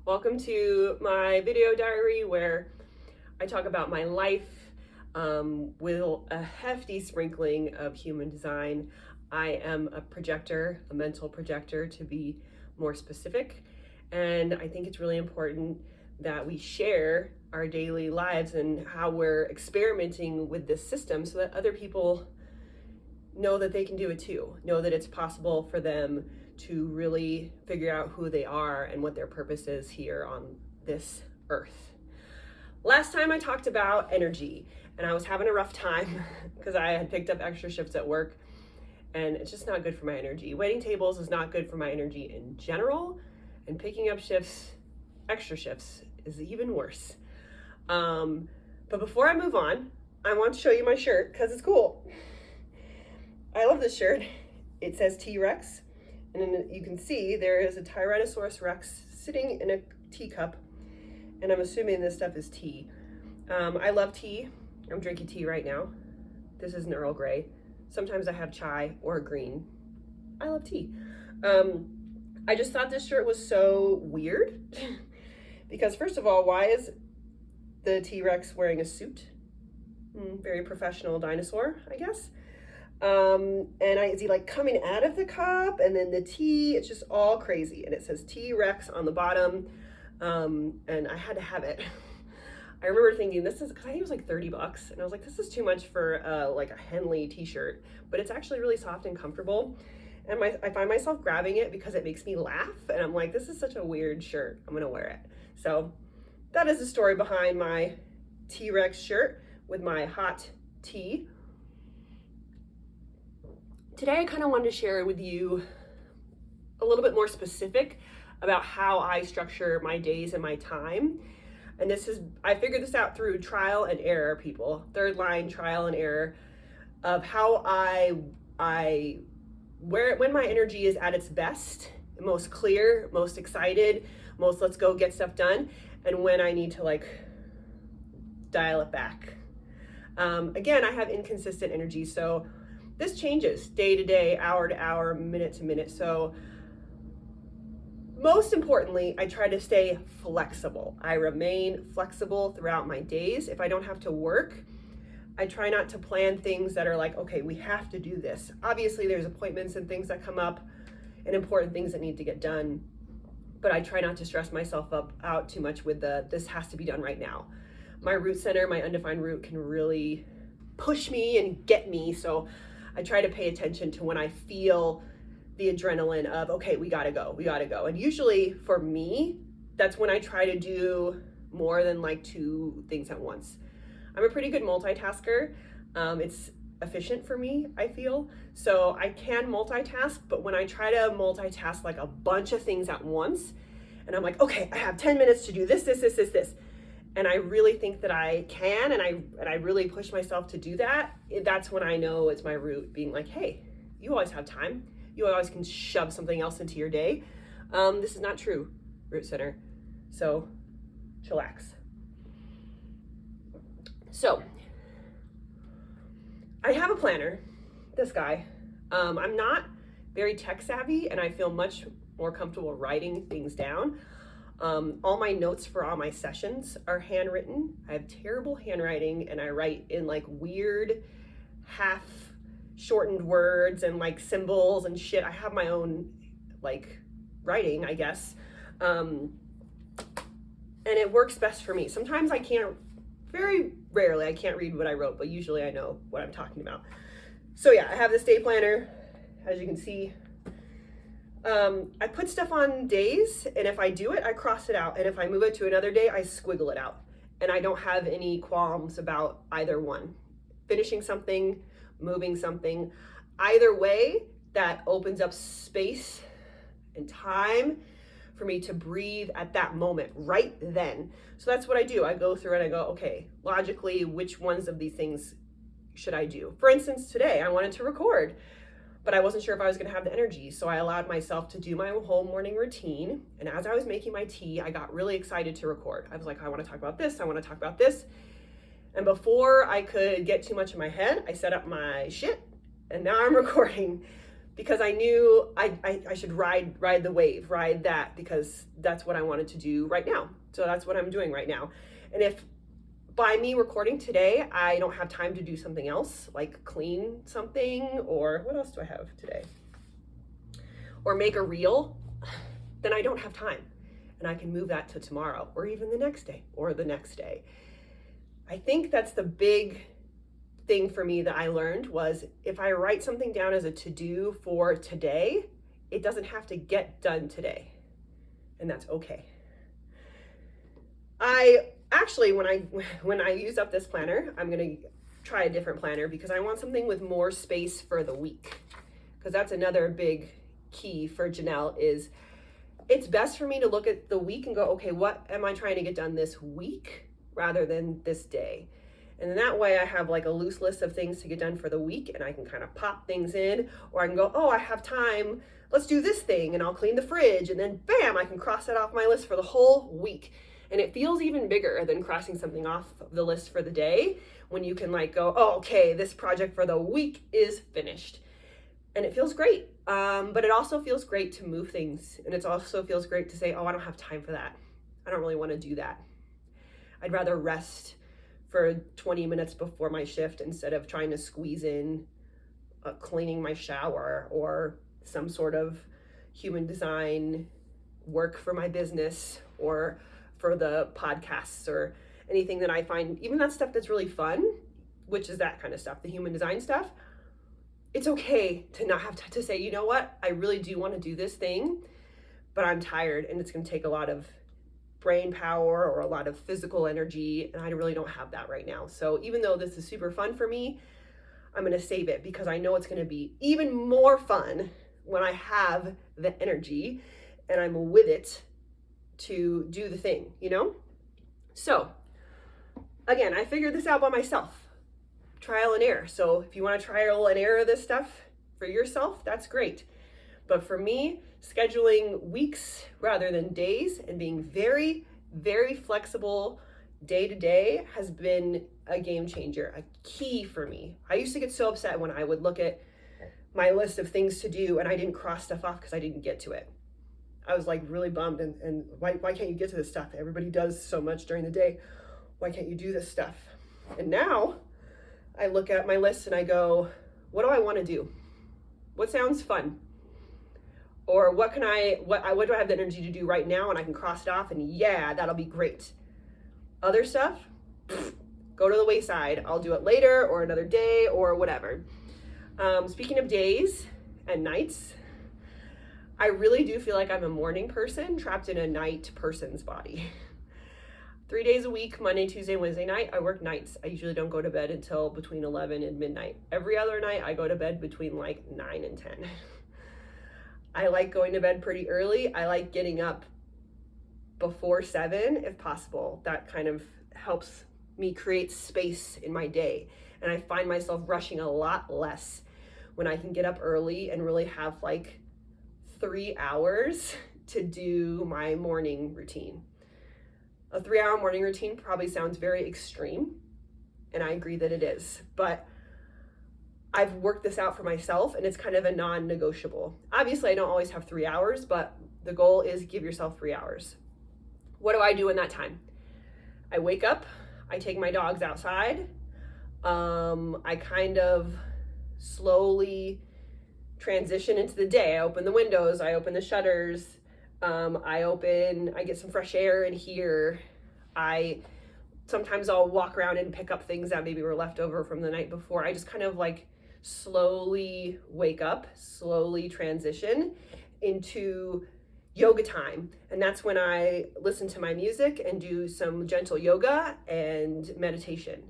Welcome to my video diary where I talk about my life with a hefty sprinkling of human design. I am a projector, a mental projector to be more specific, and I think it's really important that we share our daily lives and how we're experimenting with this system so that other people know that they can do it too, know that it's possible for them to really figure out who they are and what their purpose is here on this earth. Last time I talked about energy, and I was having a rough time because I had picked up extra shifts at work, and it's just not good for my energy. Waiting tables is not good for my energy in general, and picking up shifts, extra shifts, is even worse. But before I move on, I want to show you my shirt because it's cool. I love this shirt. It says T-Rex, and then you can see there is a Tyrannosaurus Rex sitting in a teacup, and I'm assuming this stuff is tea. I love tea. I'm drinking tea right now. This is an Earl Grey. Sometimes I have chai or green. I love tea. I just thought this shirt was so weird because first of all, why is the T-Rex wearing a suit? Very professional dinosaur, I guess. Is he like coming out of the cup, and then the tea, it's just all crazy. And it says T-Rex on the bottom. And I had to have it. I remember thinking this is, cause I think it was like $30, and I was like, this is too much for like a Henley t-shirt, but it's actually really soft and comfortable. And I find myself grabbing it because it makes me laugh, and I'm like, this is such a weird shirt, I'm gonna wear it. So that is the story behind my T-Rex shirt with my hot tea. Today I kind of wanted to share with you a little bit more specific about how I structure my days and my time. And I figured this out through trial and error, people. Third line trial and error of how when my energy is at its best, most clear, most excited, most let's go get stuff done, and when I need to like dial it back. Again, I have inconsistent energy, so this changes day to day, hour to hour, minute to minute. So most importantly, I try to stay flexible. I remain flexible throughout my days. If I don't have to work, I try not to plan things that are like, okay, we have to do this. Obviously, there's appointments and things that come up and important things that need to get done, but I try not to stress myself out too much with this has to be done right now. My root center, my undefined root, can really push me and get me, so I try to pay attention to when I feel the adrenaline of, okay, we gotta go. And usually for me, that's when I try to do more than like two things at once. I'm a pretty good multitasker. It's efficient for me, I feel. So I can multitask, but when I try to multitask like a bunch of things at once, and I'm like, okay, I have 10 minutes to do this. And I really think that I can, and I really push myself to do that. That's when I know it's my root being like, hey, you always have time. You always can shove something else into your day. This is not true, root center. So chillax. So I have a planner, this guy. I'm not very tech savvy, and I feel much more comfortable writing things down. All my notes for all my sessions are handwritten. I have terrible handwriting, and I write in like weird half shortened words and like symbols and shit. I have my own like writing, I guess. And it works best for me. Sometimes I can't, very rarely I can't read what I wrote, but usually I know what I'm talking about. So yeah, I have this day planner, as you can see. I put stuff on days, and if I do it, I cross it out. And if I move it to another day, I squiggle it out. And I don't have any qualms about either one. Finishing something, moving something, either way, that opens up space and time for me to breathe at that moment, right then. So that's what I do. I go through and I go, okay, logically, which ones of these things should I do? For instance, today I wanted to record, but I wasn't sure if I was gonna have the energy. So I allowed myself to do my whole morning routine. And as I was making my tea, I got really excited to record. I was like, I wanna talk about this, I wanna talk about this. And before I could get too much in my head, I set up my shit, and now I'm recording. because I knew I should ride the wave, ride that, because that's what I wanted to do right now. So that's what I'm doing right now. And if by me recording today, I don't have time to do something else, like clean something, or what else do I have today? Or make a reel, then I don't have time. And I can move that to tomorrow, or even the next day, or the next day. I think that's the big thing for me that I learned, was if I write something down as a to-do for today, it doesn't have to get done today. And that's okay. I actually, when I use up this planner, I'm gonna try a different planner, because I want something with more space for the week. Because that's another big key for Janelle, is it's best for me to look at the week and go, okay, what am I trying to get done this week rather than this day? And then that way I have like a loose list of things to get done for the week, and I can kind of pop things in, or I can go, oh, I have time, let's do this thing, and I'll clean the fridge, and then bam, I can cross that off my list for the whole week. And it feels even bigger than crossing something off the list for the day, when you can like go, oh, okay, this project for the week is finished. And it feels great. But it also feels great to move things. And it also feels great to say, oh, I don't have time for that. I don't really want to do that. I'd rather rest for 20 minutes before my shift instead of trying to squeeze in cleaning my shower, or some sort of human design work for my business, or for the podcasts, or anything that I find, even that stuff that's really fun, which is that kind of stuff, the human design stuff. It's okay to not have to say, you know what, I really do want to do this thing, but I'm tired and it's going to take a lot of brain power or a lot of physical energy, and I really don't have that right now. So even though this is super fun for me, I'm going to save it, because I know it's going to be even more fun when I have the energy and I'm with it to do the thing, you know? So again, I figured this out by myself, trial and error. So if you want to trial and error this stuff for yourself, that's great. But for me, scheduling weeks rather than days, and being very, very flexible day to day, has been a game changer, a key for me. I used to get so upset when I would look at my list of things to do and I didn't cross stuff off because I didn't get to it. I was like really bummed, and why can't you get to this stuff? Everybody does so much during the day. Why can't you do this stuff? And now I look at my list and I go, what do I want to do? What sounds fun? Or what do I have the energy to do right now, and I can cross it off, and yeah, that'll be great. Other stuff, go to the wayside. I'll do it later, or another day, or whatever. Speaking of days and nights, I really do feel like I'm a morning person trapped in a night person's body. 3 days a week, Monday, Tuesday, Wednesday night, I work nights. I usually don't go to bed until between 11 and midnight. Every other night, I go to bed between like 9 and 10. I like going to bed pretty early. I like getting up before 7 if possible. That kind of helps me create space in my day. And I find myself rushing a lot less when I can get up early and really have like 3 hours to do my morning routine. A 3-hour morning routine probably sounds very extreme, and I agree that it is, but I've worked this out for myself, and it's kind of a non-negotiable. Obviously, I don't always have 3 hours, but the goal is give yourself 3 hours. What do I do in that time? I wake up, I take my dogs outside, I kind of slowly transition into the day. I open the windows, I open the shutters, I get some fresh air in here. Sometimes I'll walk around and pick up things that maybe were left over from the night before. I just kind of like slowly wake up, slowly transition into yoga time. And that's when I listen to my music and do some gentle yoga and meditation.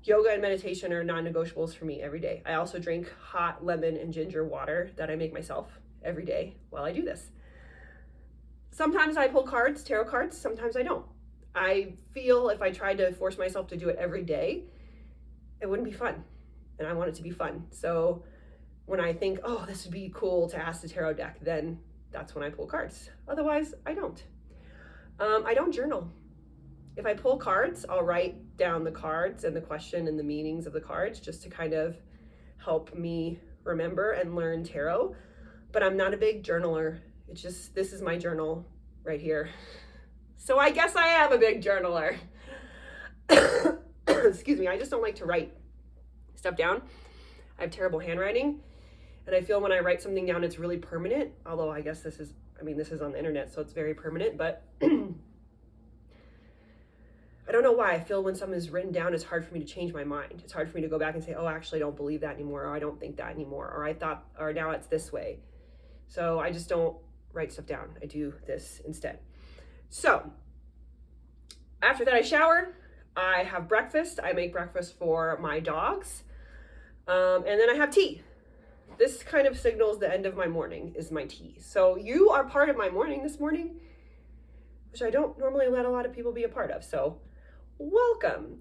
Yoga and meditation are non-negotiables for me every day. I also drink hot lemon and ginger water that I make myself every day while I do this. Sometimes I pull cards, tarot cards, sometimes I don't. I feel if I tried to force myself to do it every day, it wouldn't be fun. And I want it to be fun. So when I think, oh, this would be cool to ask the tarot deck, then that's when I pull cards. Otherwise, I don't. I don't journal. If I pull cards, I'll write down the cards and the question and the meanings of the cards just to kind of help me remember and learn tarot, but I'm not a big journaler. It's just, this is my journal right here. So I guess I am a big journaler. Excuse me, I just don't like to write stuff down. I have terrible handwriting, and I feel when I write something down, it's really permanent. Although I guess this is on the internet, so it's very permanent, but I don't know why I feel when something is written down, it's hard for me to change my mind. It's hard for me to go back and say, oh, actually I don't believe that anymore, or I don't think that anymore, or I thought, or now it's this way. So I just don't write stuff down. I do this instead. So after that, I shower, I have breakfast. I make breakfast for my dogs. And then I have tea. This kind of signals the end of my morning is my tea. So you are part of my morning this morning, which I don't normally let a lot of people be a part of. So welcome.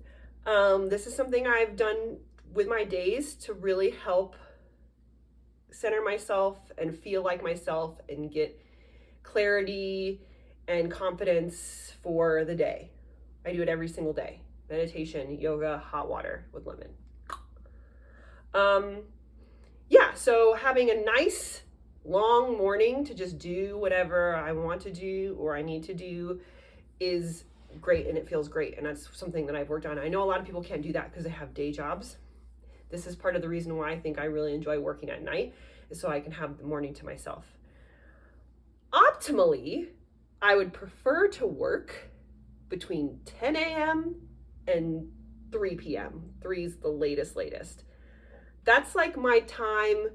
This is something I've done with my days to really help center myself and feel like myself and get clarity and confidence for the day. I do it every single day. Meditation, yoga, hot water with lemon. Yeah, so having a nice long morning to just do whatever I want to do or I need to do is great, and it feels great, and that's something that I've worked on. I know a lot of people can't do that because they have day jobs. This is part of the reason why I think I really enjoy working at night, is so I can have the morning to myself. Optimally, I would prefer to work between 10 a.m. and 3 p.m. 3 is the latest. That's like my time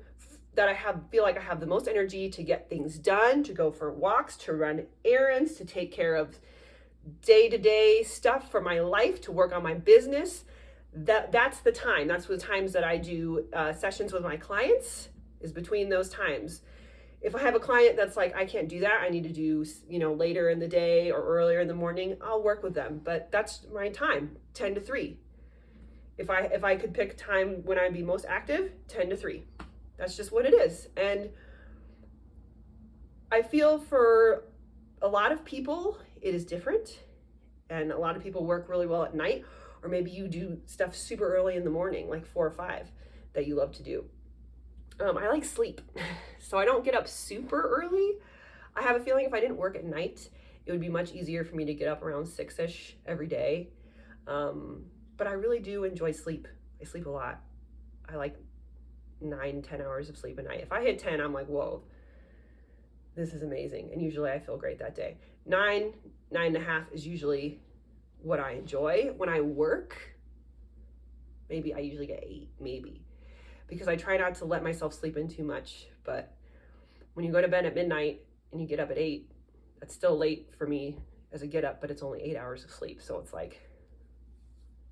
that I feel like I have the most energy to get things done, to go for walks, to run errands, to take care of day-to-day stuff for my life, to work on my business. That's the time. That's the times that I do sessions with my clients, is between those times. If I have a client that's like, I can't do that, I need to do, later in the day or earlier in the morning, I'll work with them. But that's my time, 10 to 3. If I could pick time when I'd be most active, 10 to 3. That's just what it is. And I feel for a lot of people, it is different. And a lot of people work really well at night, or maybe you do stuff super early in the morning, like 4 or 5, that you love to do. I like sleep, so I don't get up super early. I have a feeling if I didn't work at night, it would be much easier for me to get up around 6-ish every day. But I really do enjoy sleep. I sleep a lot. I like 9-10 hours of sleep a night. If I hit 10, I'm like, whoa, this is amazing. And usually I feel great that day. 9.5 is usually what I enjoy. When I work, maybe I usually get 8, maybe. Because I try not to let myself sleep in too much. But when you go to bed at midnight and you get up at 8, that's still late for me as a get up, but it's only 8 hours of sleep. So it's like,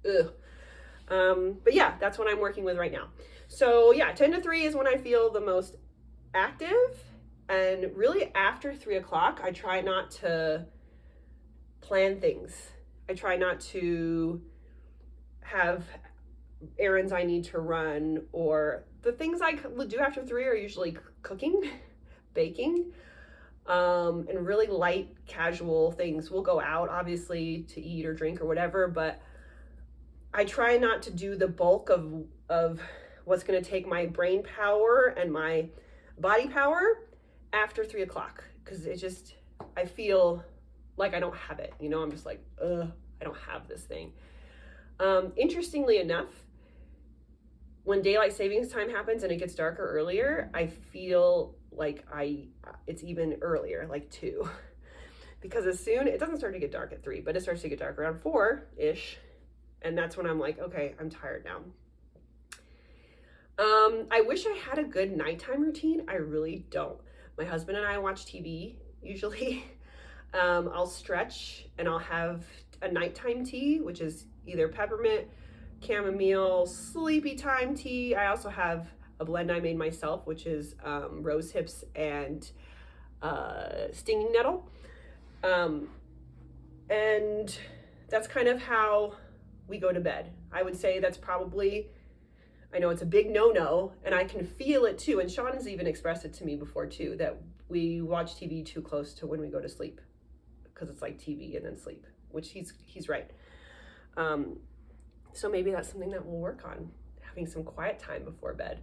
ugh. But yeah, that's what I'm working with right now. So yeah, 10 to 3 is when I feel the most active. And really after 3 o'clock, I try not to plan things. I try not to have errands I need to run, or the things I do after 3 are usually cooking, baking, and really light, casual things. We'll go out, obviously, to eat or drink or whatever, but I try not to do the bulk of what's going to take my brain power and my body power after 3 o'clock, because I feel like I don't have it. I'm just like, I don't have this thing. Interestingly enough, when daylight savings time happens and it gets darker earlier, I feel like it's even earlier, like 2. Because it doesn't start to get dark at 3, but it starts to get dark around 4-ish. And that's when I'm like, okay, I'm tired now. I wish I had a good nighttime routine. I really don't. My husband and I watch TV usually. I'll stretch and I'll have a nighttime tea, which is either peppermint, chamomile, sleepy time tea. I also have a blend I made myself, which is rose hips and stinging nettle. And that's kind of how we go to bed. I would say that's probably, I know it's a big no-no, and I can feel it too. And Sean has even expressed it to me before too, that we watch TV too close to when we go to sleep, because it's like TV and then sleep, which he's right. So maybe that's something that we'll work on, having some quiet time before bed.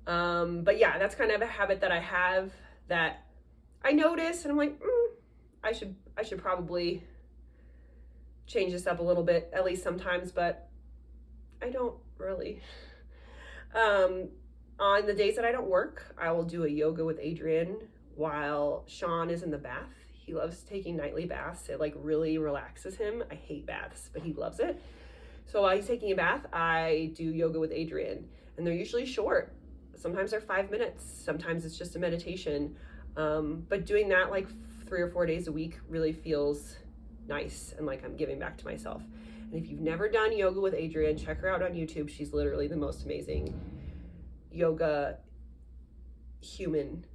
But yeah, that's kind of a habit that I have that I notice, and I'm like, I should probably change this up a little bit, at least sometimes, but I don't really. On the days that I don't work, I will do a yoga with Adrian while Sean is in the bath. He loves taking nightly baths. It like really relaxes him. I hate baths, but he loves it. So while he's taking a bath, I do yoga with Adrian, and they're usually short. Sometimes they're 5 minutes. Sometimes it's just a meditation. But doing that like 3 or 4 days a week really feels nice and like I'm giving back to myself. And if you've never done yoga with Adrian, check her out on YouTube. She's literally the most amazing yoga human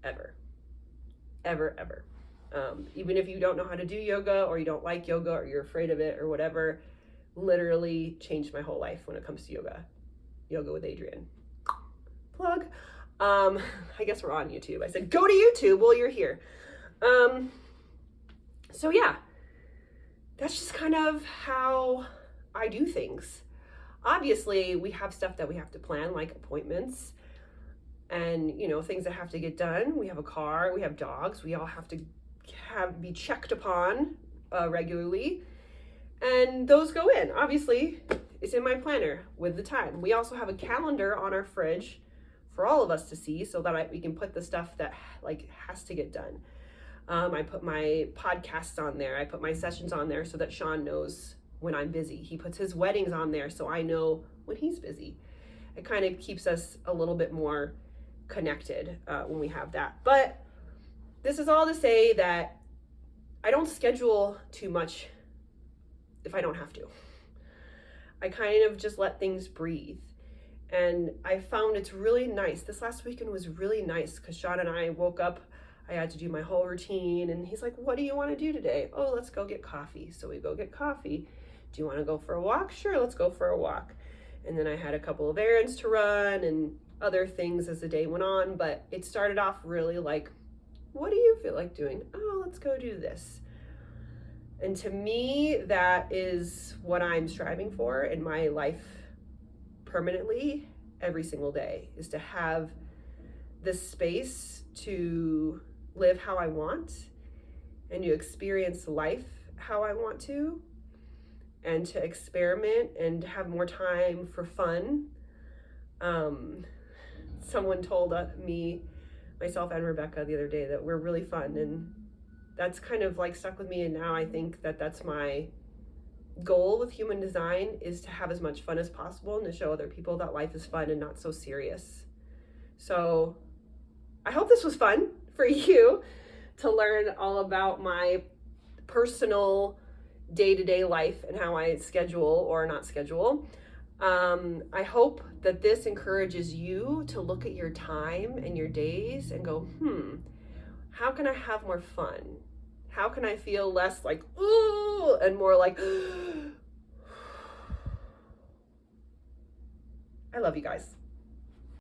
ever. Even if you don't know how to do yoga, or you don't like yoga, or you're afraid of it or whatever, literally changed my whole life when it comes to yoga with Adrian. Plug. I guess we're on YouTube. I said go to YouTube while you're here. So yeah, that's just kind of how I do things. Obviously, we have stuff that we have to plan, like appointments and, things that have to get done. We have a car, we have dogs, we all have to be checked upon regularly. And those go in. Obviously, it's in my planner with the time. We also have a calendar on our fridge for all of us to see, so that we can put the stuff that like has to get done. I put my podcasts on there. I put my sessions on there so that Sean knows when I'm busy. He puts his weddings on there so I know when he's busy. It kind of keeps us a little bit more connected when we have that. But this is all to say that I don't schedule too much if I don't have to. I kind of just let things breathe. And I found it's really nice. This last weekend was really nice because Sean and I woke up. I had to do my whole routine, and he's like, what do you want to do today? Oh, let's go get coffee. So we go get coffee. Do you want to go for a walk? Sure, let's go for a walk. And then I had a couple of errands to run and other things as the day went on, but it started off really like, what do you feel like doing? Oh, let's go do this. And to me, that is what I'm striving for in my life permanently every single day, is to have this space to live how I want and to experience life how I want to, and to experiment and have more time for fun. Someone told me, myself and Rebecca, the other day that we're really fun, and that's kind of like stuck with me. And now I think that that's my goal with human design, is to have as much fun as possible and to show other people that life is fun and not so serious. So I hope this was fun for you to learn all about my personal day-to-day life and how I schedule or not schedule. I hope that this encourages you to look at your time and your days and go, how can I have more fun? How can I feel less like, ooh, and more like, I love you guys.